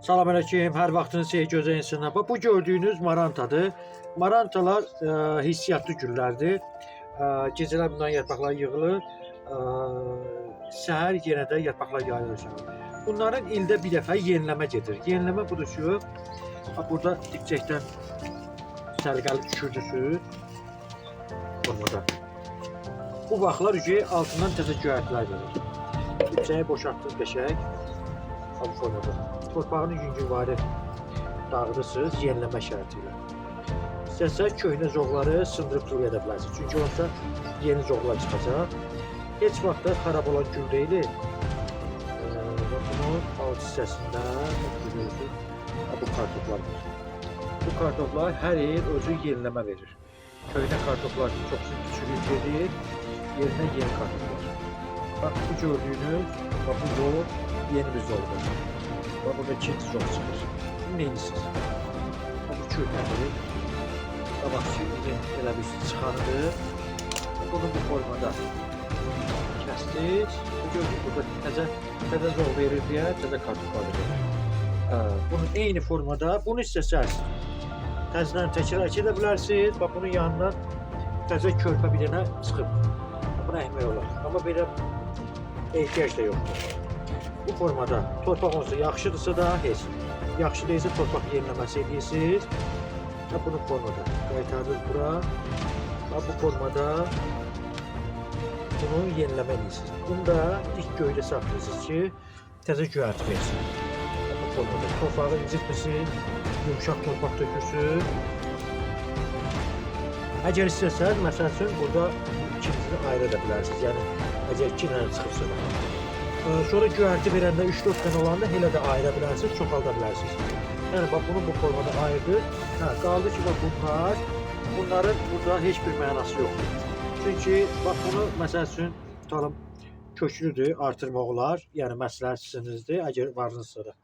Salam aleyküm, hər vaxtınız xeyir gözəl insanlar. Bu gördüyünüz marantadır. Marantalar hissiyatlı güllərdir. Gecələr bundan yarpaqlar yığılır. Səhər yenə də yarpaqlar yayılır. Bunların ildə bir dəfə yeniləmə gedir. Yeniləmə budur ki, burada dipçəkdən səliqəli düşürdüsünüz. Formada. Bu vaxtlar altından təzə göyərtilər verir. Dipçəyi boşaltdınız qəşəng. Bu formada. Torpağını yüngülvari dağıdırsınız yeniləmə şərti ilə. İstəsə köhnə zoğları sındırıb dur edə bilərsiniz. Çünki onsa yeni zoğlar çıxacaq. Heç vaxt da xarab olan gül deyil. Bunun alt hissəsində görürsünüz. Bu kartoflar var. Bu kartoflar hər il özü yeniləmə verir. Köhnə kartoflar çoxsu küçülüb gedir. Yerinə yeni kartoflar. Bax bu gördüyünüz, bu zoğ yeni bir zoğdur. Burada ikinci zoğ çıxır. Bunu neyinirsiniz? Bu köhnədir. Qabaq şimdi elə bir çıxanıdır. Bunu bu formada kəsdik. Gördük burada təzə zoğ verir deyə təzə kartoflar verir. Bunun eyni formada bunu istəsəz təzədən təkrar edə bilərsiniz. Bax bunun yanından təzə körpə bir dənə çıxıb. Buna əhmək olar. Amma belə ehtiyac da yoxdur. Bu formada torpaq olsa yaxşıdırsa da heç. Yaxşı deyilsə torpaq yeniləməsi edirsiniz. Bunu formada qaytardınız bura. Bu formada bunu yeniləmə edirsiniz. Bunu da dik göydə saxlayırsınız ki, təzə göyərti versin. Bu formada torpağı incitmişsiniz, yumuşaq torpaq tökürsünüz. Əgər istəsəz, məsəl üçün burada ikincisini ayıra bilərsiniz. Yəni, əgər 2 dənə çıxırsa da. Sonra göyərti verəndə 3-4 dənə olanda elə də ayıra bilərsiniz, çoxalda bilərsiniz. Yəni, bax, bunu bu formada ayırdır. Qaldı ki, bax, bunların burada heç bir mənası yoxdur. Çünki, bax, bunu, məsəl üçün, tutalım, köklüdür, artırmaq olar. Yəni, məsləhətsizdir, əgər varınızsa da.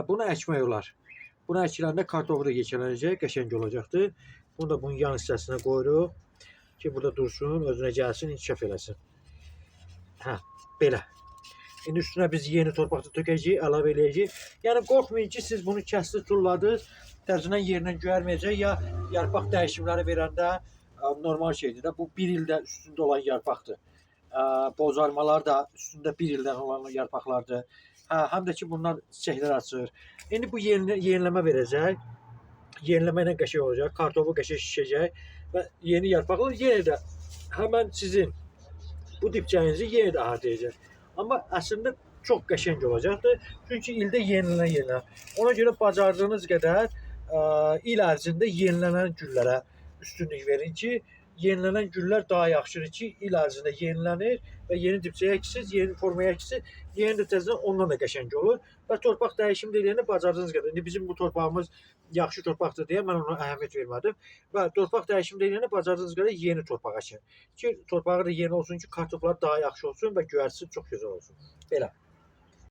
Bunu əkmək olar. Bunu əkiləndə kartofu da geçələnəcək, qəşəng olacaqdır. Bunu da bunun yan hissəsinə qoyuruq ki, burada dursun, özünə gəlsin, inkişaf eləsin. Belə. İndi üstünə biz yeni torpaqda tökəcəyik, əlavə eləyəcəyik. Yəni, qorxmayın ki, siz bunu kəsdiniz, tulladınız, tərzindən yerindən göyərməyəcək, ya yarpaq dəyişimləri verəndə normal şeydir də. Bu 1 ildə üstündə olan yarpaqdır. Bozarmalar da üstündə 1 ildən olan yarpaqlardır. Həm də ki, bunlar çiçəklər açır. İndi bu yeniləmə verəcək. Yeniləmə ilə qəşəng olacaq, kartofu qəşəng şişəcək və yeni yarpaqlar yenə də həmən sizin bu dipçəyinizi yenə də artıracaq. Amma əslində çox qəşəng olacaqdır. Çünki ildə yenilənə. Ona görə bacardığınız qədər il ərzində yenilənən güllərə üstünlük verin ki, yenilənən güllər daha yaxşıdır ki, il ərzində yenilənir və yeni dipçəyə əksiniz, yeni formaya əksiniz, yeni də təzədən ondan da qəşəng olur və torpaq dəyişimi deyiləni bacardığınız qədər. İndi bizim bu torpağımız yaxşı torpaqdır deyə mən ona əhəmiyyət vermədim və torpaq dəyişimi deyiləni bacardığınız qədər yeni torpaq əkin ki, torpağı da yeni olsun ki, kartoflar daha yaxşı olsun və göyərtisi çox gözəl olsun. Belə.